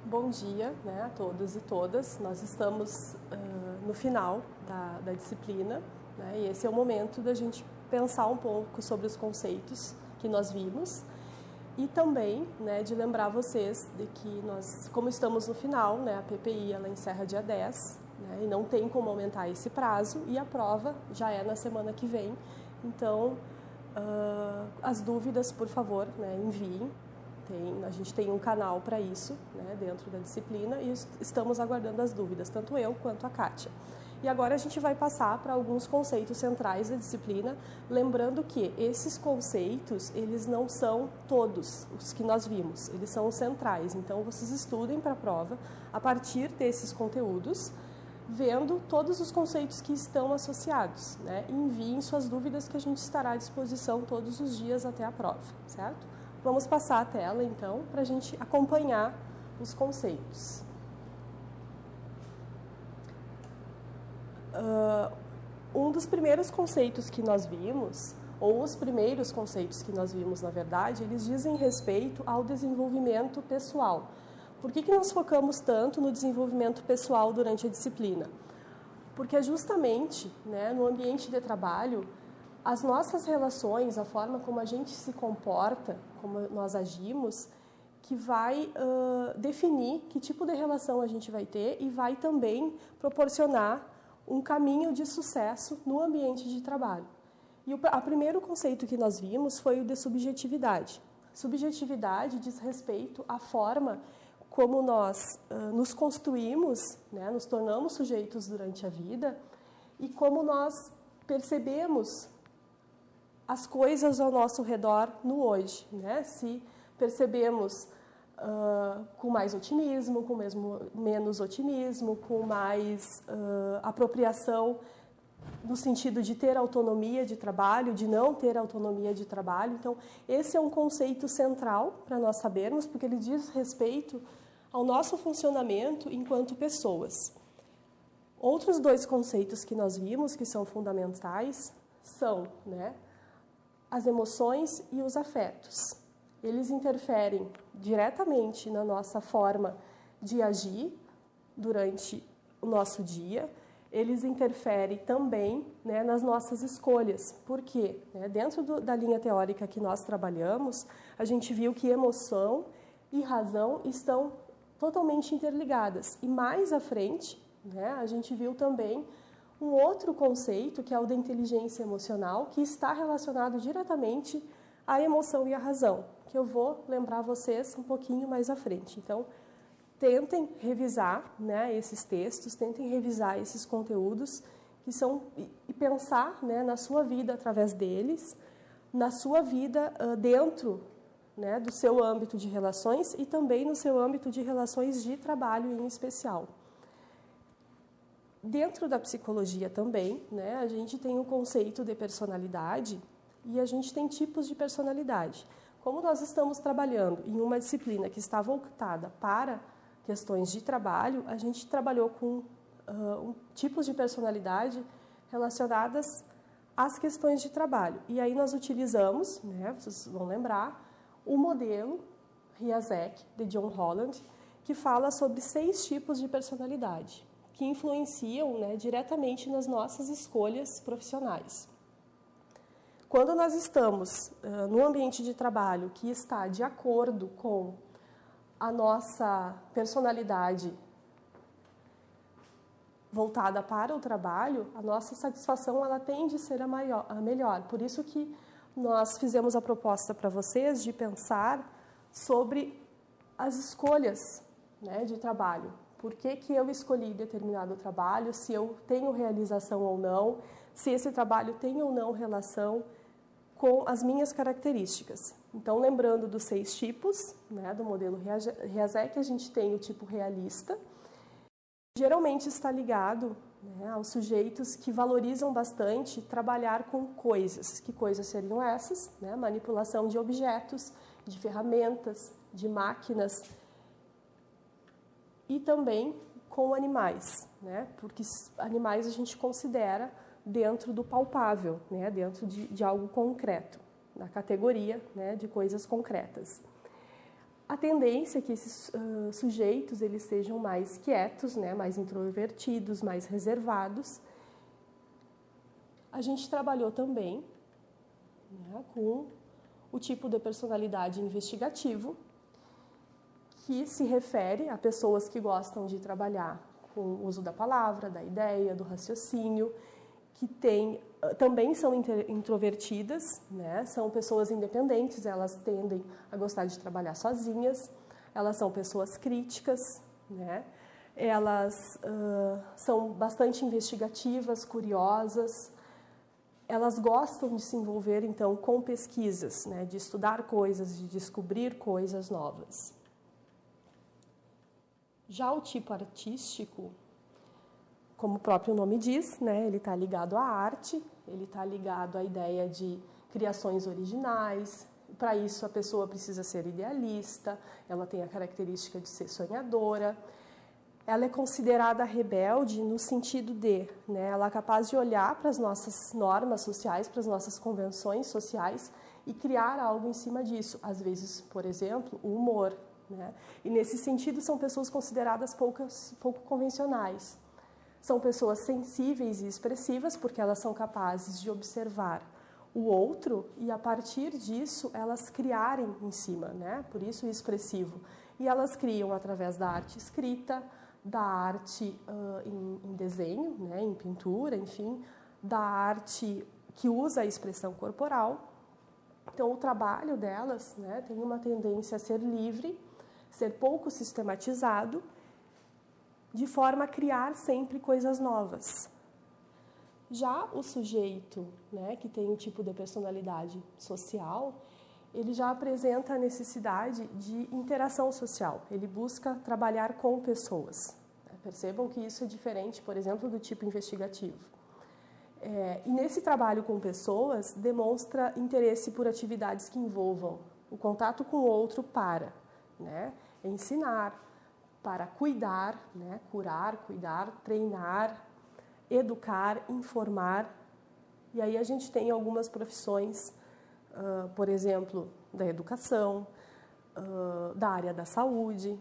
Bom dia, né, a todos e todas. Nós estamos no final da disciplina, né, e esse é o momento da gente pensar um pouco sobre os conceitos que nós vimos e também, né, de lembrar vocês de que nós, como estamos no final, né, a PPI ela encerra dia 10, né, e não tem como aumentar esse prazo e a prova já é na semana que vem. Então, as dúvidas, por favor, né, enviem. A gente tem um canal para isso, né, dentro da disciplina e estamos aguardando as dúvidas, tanto eu quanto a Kátia. E agora a gente vai passar para alguns conceitos centrais da disciplina, lembrando que esses conceitos, eles não são todos os que nós vimos, eles são os centrais. Então, vocês estudem para a prova a partir desses conteúdos, vendo todos os conceitos que estão associados, né? Enviem suas dúvidas que a gente estará à disposição todos os dias até a prova, certo? Vamos passar a tela, então, para a gente acompanhar os conceitos. Um dos primeiros conceitos que nós vimos, ou os primeiros conceitos que nós vimos, na verdade, eles dizem respeito ao desenvolvimento pessoal. Por que nós focamos tanto no desenvolvimento pessoal durante a disciplina? Porque é justamente, né, no ambiente de trabalho, as nossas relações, a forma como a gente se comporta, como nós agimos, que vai definir que tipo de relação a gente vai ter e vai também proporcionar um caminho de sucesso no ambiente de trabalho. E o primeiro conceito que nós vimos foi o de subjetividade. Subjetividade diz respeito à forma como nós nos construímos, né, nos tornamos sujeitos durante a vida e como nós percebemos as coisas ao nosso redor no hoje, né? Se percebemos com mais otimismo, com menos otimismo, com mais apropriação no sentido de ter autonomia de trabalho, de não ter autonomia de trabalho. Então, esse é um conceito central para nós sabermos, porque ele diz respeito ao nosso funcionamento enquanto pessoas. Outros dois conceitos que nós vimos, que são fundamentais, são, né, as emoções e os afetos. Eles interferem diretamente na nossa forma de agir durante o nosso dia. Eles interferem também, né, nas nossas escolhas. Por quê? Dentro da linha teórica que nós trabalhamos, a gente viu que emoção e razão estão totalmente interligadas. E mais à frente, né, a gente viu também um outro conceito, que é o da inteligência emocional, que está relacionado diretamente à emoção e à razão, que eu vou lembrar vocês um pouquinho mais à frente. Então, tentem revisar, né, esses textos, tentem revisar esses conteúdos que são, e pensar, né, na sua vida através deles, na sua vida dentro, né, do seu âmbito de relações e também no seu âmbito de relações de trabalho em especial. Dentro da psicologia também, né, a gente tem o conceito de personalidade e a gente tem tipos de personalidade. Como nós estamos trabalhando em uma disciplina que está voltada para questões de trabalho, a gente trabalhou com tipos de personalidade relacionadas às questões de trabalho. E aí nós utilizamos, né, vocês vão lembrar, o modelo Riazek, de John Holland, que fala sobre 6 tipos de personalidade, que influenciam, né, diretamente nas nossas escolhas profissionais. Quando nós estamos no ambiente de trabalho que está de acordo com a nossa personalidade voltada para o trabalho, a nossa satisfação ela tende a ser a melhor. Por isso que nós fizemos a proposta para vocês de pensar sobre as escolhas, né, de trabalho. Por que eu escolhi determinado trabalho, se eu tenho realização ou não, se esse trabalho tem ou não relação com as minhas características. Então, lembrando dos 6 tipos, né, do modelo Riazek, a gente tem o tipo realista, geralmente está ligado, né, aos sujeitos que valorizam bastante trabalhar com coisas. Que coisas seriam essas? Né? Manipulação de objetos, de ferramentas, de máquinas, e também com animais, né? Porque animais a gente considera dentro do palpável, né? Dentro de algo concreto, na categoria, né, de coisas concretas. A tendência é que esses sujeitos eles sejam mais quietos, né, mais introvertidos, mais reservados. A gente trabalhou também, né, com o tipo de personalidade investigativo, que se refere a pessoas que gostam de trabalhar com o uso da palavra, da ideia, do raciocínio, que também são introvertidas, né? São pessoas independentes, elas tendem a gostar de trabalhar sozinhas, elas são pessoas críticas, né? Elas são bastante investigativas, curiosas, elas gostam de se envolver, então, com pesquisas, né? De estudar coisas, de descobrir coisas novas. Já o tipo artístico, como o próprio nome diz, né, ele está ligado à arte, ele está ligado à ideia de criações originais. Para isso, a pessoa precisa ser idealista, ela tem a característica de ser sonhadora. Ela é considerada rebelde no sentido de, né, ela é capaz de olhar para as nossas normas sociais, para as nossas convenções sociais e criar algo em cima disso. Às vezes, por exemplo, o humor, né? E nesse sentido, são pessoas consideradas pouco convencionais. São pessoas sensíveis e expressivas porque elas são capazes de observar o outro e, a partir disso, elas criarem em cima, né? Por isso, expressivo. E elas criam através da arte escrita, da arte em desenho, né? Em pintura, enfim, da arte que usa a expressão corporal. Então, o trabalho delas, né, tem uma tendência a ser livre, ser pouco sistematizado, de forma a criar sempre coisas novas. Já o sujeito, né, que tem um tipo de personalidade social, ele já apresenta a necessidade de interação social. Ele busca trabalhar com pessoas. Percebam que isso é diferente, por exemplo, do tipo investigativo. E nesse trabalho com pessoas, demonstra interesse por atividades que envolvam o contato com o outro para, né, ensinar, para cuidar, né, curar, cuidar, treinar, educar, informar. E aí a gente tem algumas profissões, por exemplo, da educação, da área da saúde.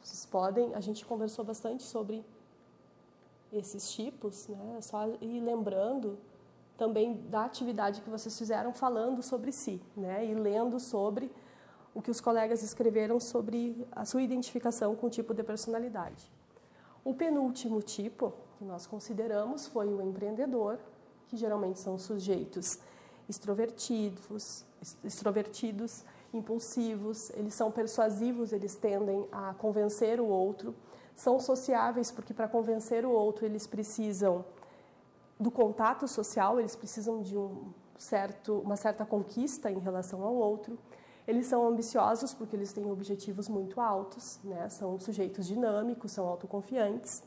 Vocês podem, a gente conversou bastante sobre esses tipos, né, só ir lembrando também da atividade que vocês fizeram falando sobre si, né, e lendo sobre o que os colegas escreveram sobre a sua identificação com o tipo de personalidade. O penúltimo tipo que nós consideramos foi o empreendedor, que geralmente são sujeitos extrovertidos, impulsivos, eles são persuasivos, eles tendem a convencer o outro, são sociáveis porque para convencer o outro eles precisam do contato social, eles precisam de uma certa conquista em relação ao outro. Eles são ambiciosos porque eles têm objetivos muito altos, né? São sujeitos dinâmicos, são autoconfiantes.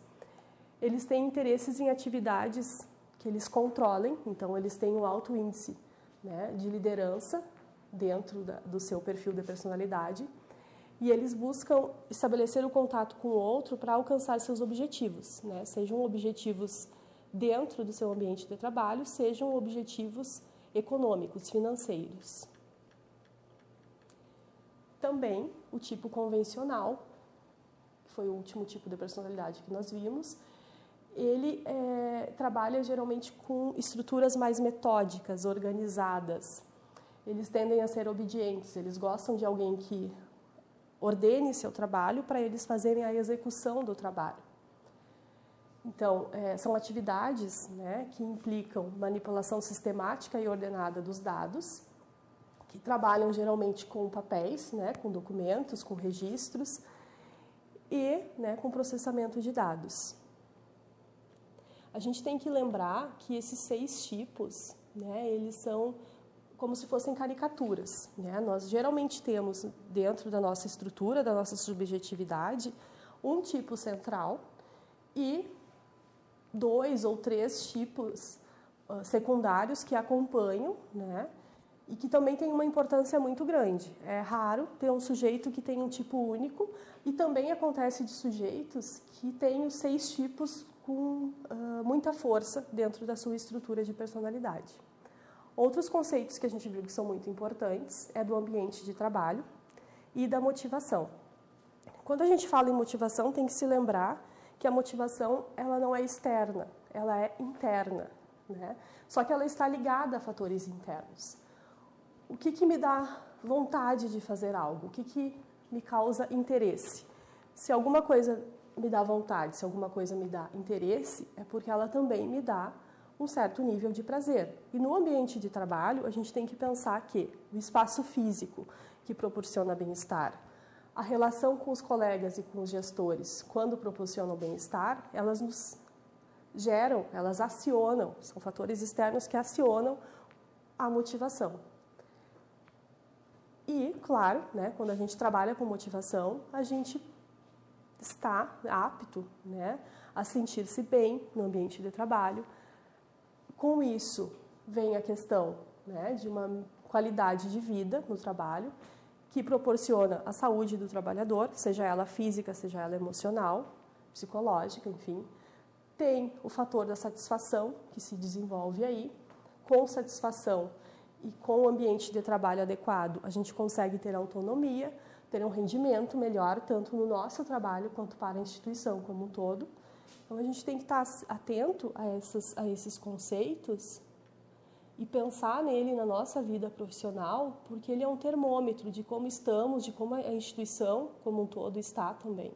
Eles têm interesses em atividades que eles controlem, então eles têm um alto índice, né, de liderança dentro do seu perfil de personalidade. E eles buscam estabelecer o contato com o outro para alcançar seus objetivos, né? Sejam objetivos dentro do seu ambiente de trabalho, sejam objetivos econômicos, financeiros. Também o tipo convencional, que foi o último tipo de personalidade que nós vimos, ele trabalha geralmente com estruturas mais metódicas, organizadas. Eles tendem a ser obedientes, eles gostam de alguém que ordene seu trabalho para eles fazerem a execução do trabalho. Então, são atividades, né, que implicam manipulação sistemática e ordenada dos dados, que trabalham geralmente com papéis, né, com documentos, com registros e, né, com processamento de dados. A gente tem que lembrar que esses 6 tipos, né, eles são como se fossem caricaturas, né? Nós geralmente temos dentro da nossa estrutura, da nossa subjetividade, um tipo central e 2 ou 3 tipos secundários que acompanham, né? E que também tem uma importância muito grande. É raro ter um sujeito que tem um tipo único e também acontece de sujeitos que têm os 6 tipos com muita força dentro da sua estrutura de personalidade. Outros conceitos que a gente viu que são muito importantes é do ambiente de trabalho, e da motivação. Quando a gente fala em motivação, tem que se lembrar que a motivação ela não é externa, ela é interna, né? Só que ela está ligada a fatores internos. O que me dá vontade de fazer algo? O que me causa interesse? Se alguma coisa me dá vontade, se alguma coisa me dá interesse, é porque ela também me dá um certo nível de prazer. E no ambiente de trabalho, a gente tem que pensar que o espaço físico que proporciona bem-estar, a relação com os colegas e com os gestores, quando proporcionam bem-estar, elas nos geram, elas acionam, são fatores externos que acionam a motivação. E, claro, né, quando a gente trabalha com motivação, a gente está apto, né, a sentir-se bem no ambiente de trabalho. Com isso, vem a questão, né, de uma qualidade de vida no trabalho, que proporciona a saúde do trabalhador, seja ela física, seja ela emocional, psicológica, enfim. Tem o fator da satisfação, que se desenvolve aí. Com satisfação e com o ambiente de trabalho adequado, a gente consegue ter autonomia, ter um rendimento melhor, tanto no nosso trabalho quanto para a instituição como um todo. Então, a gente tem que estar atento a esses conceitos e pensar nele na nossa vida profissional, porque ele é um termômetro de como estamos, de como a instituição como um todo está também.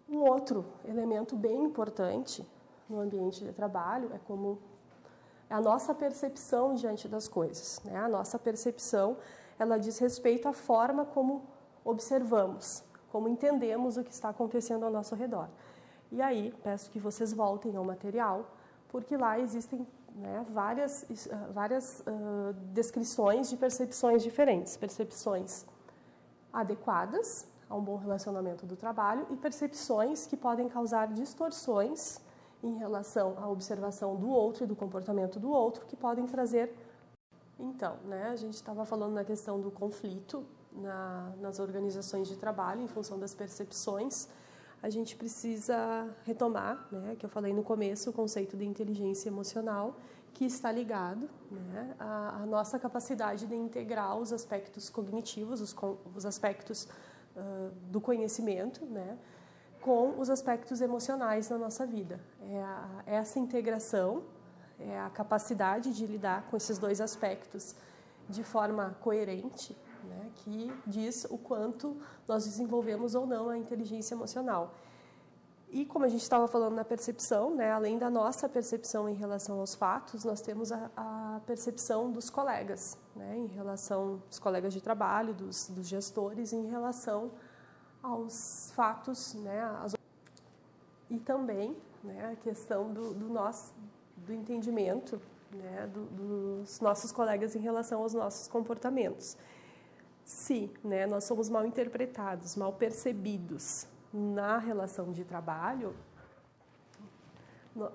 Um outro elemento bem importante no ambiente de trabalho é como a nossa percepção diante das coisas, né? A nossa percepção, ela diz respeito à forma como observamos, como entendemos o que está acontecendo ao nosso redor. E aí, peço que vocês voltem ao material, porque lá existem, né, várias descrições de percepções diferentes. Percepções adequadas a um bom relacionamento do trabalho e percepções que podem causar distorções em relação à observação do outro e do comportamento do outro, que podem trazer... Então, né, a gente estava falando na questão do conflito nas organizações de trabalho, em função das percepções. A gente precisa retomar, né, que eu falei no começo, o conceito de inteligência emocional, que está ligado, né, à nossa capacidade de integrar os aspectos cognitivos, os aspectos do conhecimento, né, com os aspectos emocionais na nossa vida. Essa integração, é a capacidade de lidar com esses dois aspectos de forma coerente, né, que diz o quanto nós desenvolvemos ou não a inteligência emocional. E como a gente estava falando na percepção, né, além da nossa percepção em relação aos fatos, nós temos a percepção dos colegas, né, em relação aos colegas de trabalho, dos gestores, em relação aos fatos, né, e também, né, a questão do entendimento, né, dos nossos colegas em relação aos nossos comportamentos. Se, né, nós somos mal interpretados, mal percebidos na relação de trabalho,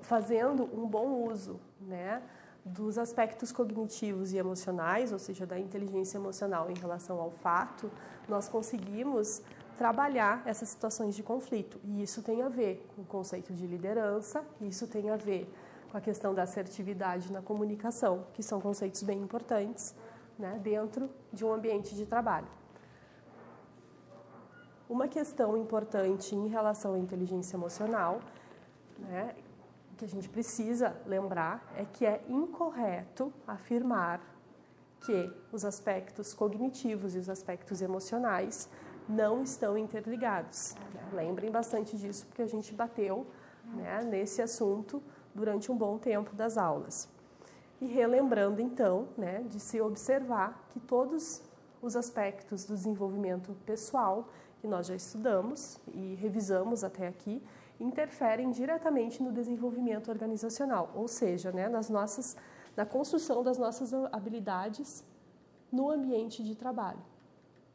fazendo um bom uso, né, dos aspectos cognitivos e emocionais, ou seja, da inteligência emocional em relação ao fato, nós conseguimos trabalhar essas situações de conflito. E isso tem a ver com o conceito de liderança, isso tem a ver com a questão da assertividade na comunicação, que são conceitos bem importantes, né, dentro de um ambiente de trabalho. Uma questão importante em relação à inteligência emocional, né, que a gente precisa lembrar, é que é incorreto afirmar que os aspectos cognitivos e os aspectos emocionais não estão interligados. Lembrem bastante disso, porque a gente bateu, né, nesse assunto durante um bom tempo das aulas. E relembrando, então, né, de se observar que todos os aspectos do desenvolvimento pessoal que nós já estudamos e revisamos até aqui, interferem diretamente no desenvolvimento organizacional, ou seja, né, na construção das nossas habilidades no ambiente de trabalho,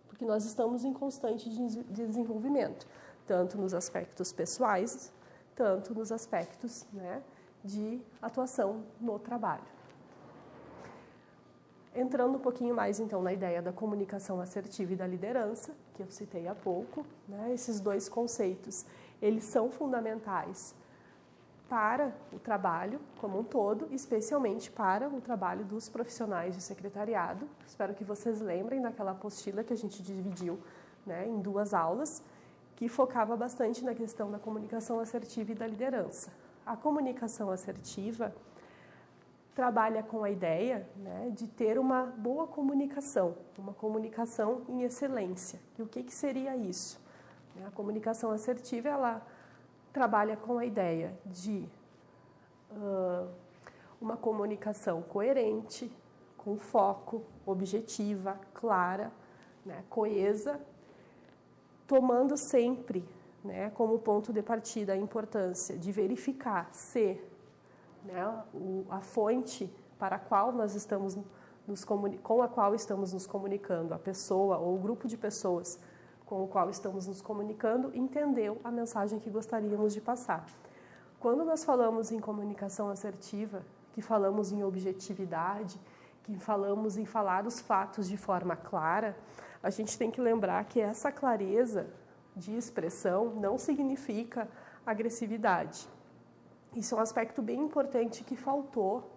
porque nós estamos em constante desenvolvimento, tanto nos aspectos pessoais, tanto nos aspectos, né, de atuação no trabalho. Entrando um pouquinho mais, então, na ideia da comunicação assertiva e da liderança, que eu citei há pouco, né, esses dois conceitos, eles são fundamentais para o trabalho como um todo, especialmente para o trabalho dos profissionais de secretariado. Espero que vocês lembrem daquela apostila que a gente dividiu, né, em 2 aulas, que focava bastante na questão da comunicação assertiva e da liderança. A comunicação assertiva trabalha com a ideia, né, de ter uma boa comunicação, uma comunicação em excelência. E o que seria isso? A comunicação assertiva, ela trabalha com a ideia de uma comunicação coerente, com foco, objetiva, clara, né, coesa, tomando sempre, né, como ponto de partida a importância de verificar se, né, a fonte para a qual nós estamos com a qual estamos nos comunicando, a pessoa ou o grupo de pessoas com o qual estamos nos comunicando, entendeu a mensagem que gostaríamos de passar. Quando nós falamos em comunicação assertiva, que falamos em objetividade, que falamos em falar os fatos de forma clara, a gente tem que lembrar que essa clareza de expressão não significa agressividade. Isso é um aspecto bem importante que faltou,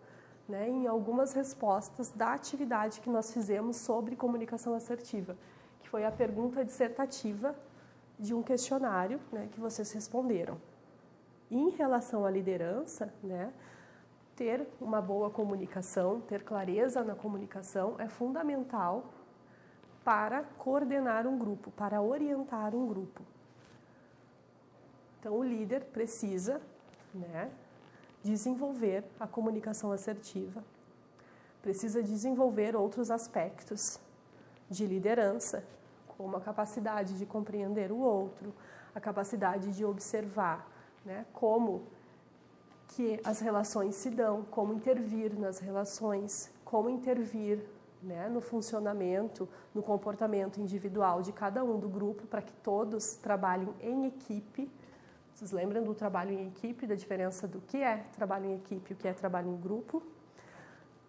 né, em algumas respostas da atividade que nós fizemos sobre comunicação assertiva, que foi a pergunta dissertativa de um questionário, né, que vocês responderam. Em relação à liderança, né, ter uma boa comunicação, ter clareza na comunicação é fundamental para coordenar um grupo, para orientar um grupo. Então, o líder precisa, né, desenvolver a comunicação assertiva, precisa desenvolver outros aspectos de liderança, como a capacidade de compreender o outro, a capacidade de observar, né, como que as relações se dão, como intervir nas relações, como intervir, né, no funcionamento, no comportamento individual de cada um do grupo, para que todos trabalhem em equipe. Vocês lembram do trabalho em equipe, da diferença do que é trabalho em equipe e o que é trabalho em grupo?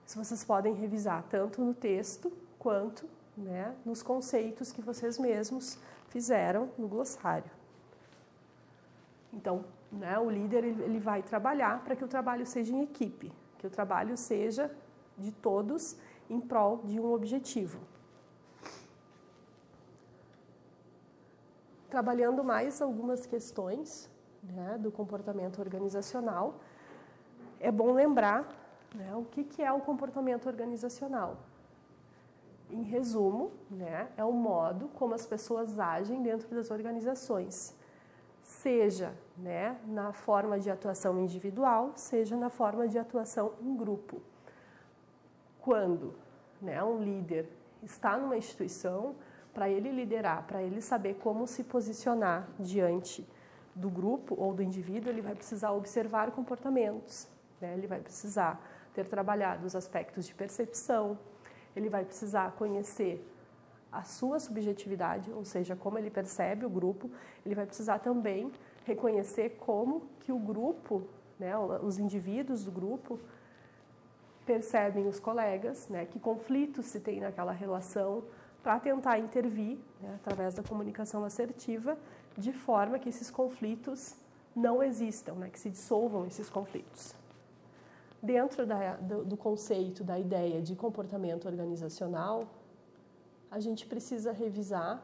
Isso vocês podem revisar tanto no texto quanto, né, nos conceitos que vocês mesmos fizeram no glossário. Então, né, o líder ele vai trabalhar para que o trabalho seja em equipe, que o trabalho seja de todos em prol de um objetivo. Trabalhando mais algumas questões, né, do comportamento organizacional, é bom lembrar, né, o que é o comportamento organizacional. Em resumo, né, é o modo como as pessoas agem dentro das organizações, seja, né, na forma de atuação individual, seja na forma de atuação em grupo. Quando, né, um líder está numa instituição, para ele liderar, para ele saber como se posicionar diante do grupo ou do indivíduo, ele vai precisar observar comportamentos, né? Ele vai precisar ter trabalhado os aspectos de percepção, ele vai precisar conhecer a sua subjetividade, ou seja, como ele percebe o grupo, ele vai precisar também reconhecer como que o grupo, né, os indivíduos do grupo percebem os colegas, né, que conflitos se tem naquela relação, para tentar intervir, né, através da comunicação assertiva, de forma que esses conflitos não existam, né, que se dissolvam esses conflitos. Dentro do conceito, da ideia de comportamento organizacional, a gente precisa revisar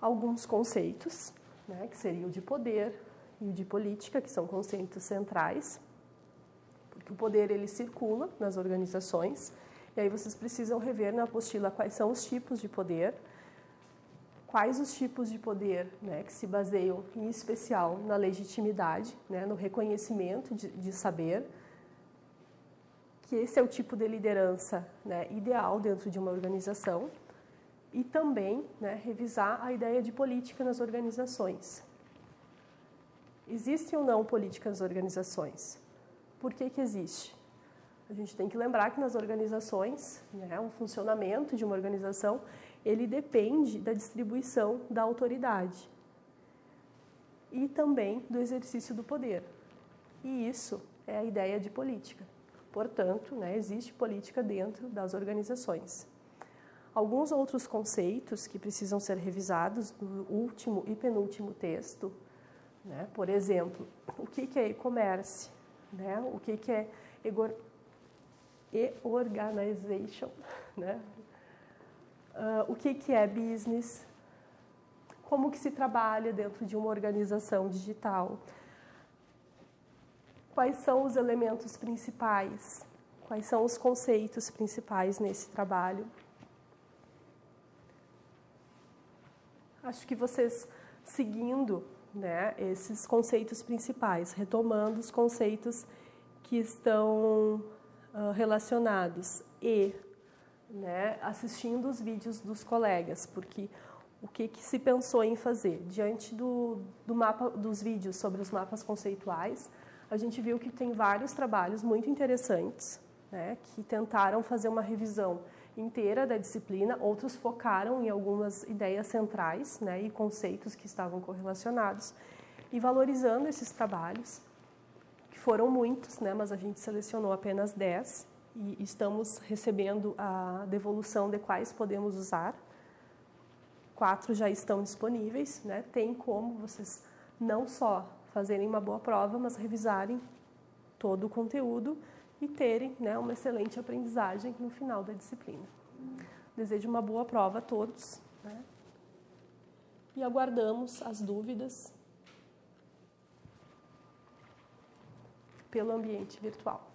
alguns conceitos, né, que seriam o de poder e o de política, que são conceitos centrais, porque o poder ele circula nas organizações, e aí vocês precisam rever na apostila quais são os tipos de poder, quais os tipos de poder, né, que se baseiam em especial na legitimidade, né, no reconhecimento de saber, que esse é o tipo de liderança, né, ideal dentro de uma organização, e também, né, revisar a ideia de política nas organizações. Existe ou não política nas organizações? Por que existe? A gente tem que lembrar que nas organizações, né, o funcionamento de uma organização, ele depende da distribuição da autoridade e também do exercício do poder. E isso é a ideia de política. Portanto, né, existe política dentro das organizações. Alguns outros conceitos que precisam ser revisados no último e penúltimo texto né? Por exemplo, o que é e-commerce, né? O que é e-organization, né? O que é business, como que se trabalha dentro de uma organização digital, quais são os elementos principais, quais são os conceitos principais nesse trabalho. Acho que vocês, seguindo, né, esses conceitos principais, retomando os conceitos que estão relacionados e, né, assistindo os vídeos dos colegas, porque o que se pensou em fazer? Diante do mapa, dos vídeos sobre os mapas conceituais, a gente viu que tem vários trabalhos muito interessantes, né, que tentaram fazer uma revisão inteira da disciplina, outros focaram em algumas ideias centrais, né, e conceitos que estavam correlacionados, e valorizando esses trabalhos, que foram muitos, né, mas a gente selecionou apenas 10, e estamos recebendo a devolução de quais podemos usar. 4 já estão disponíveis, né? Tem como vocês não só fazerem uma boa prova, mas revisarem todo o conteúdo e terem, né, uma excelente aprendizagem no final da disciplina. Desejo uma boa prova a todos, né? E aguardamos as dúvidas pelo ambiente virtual.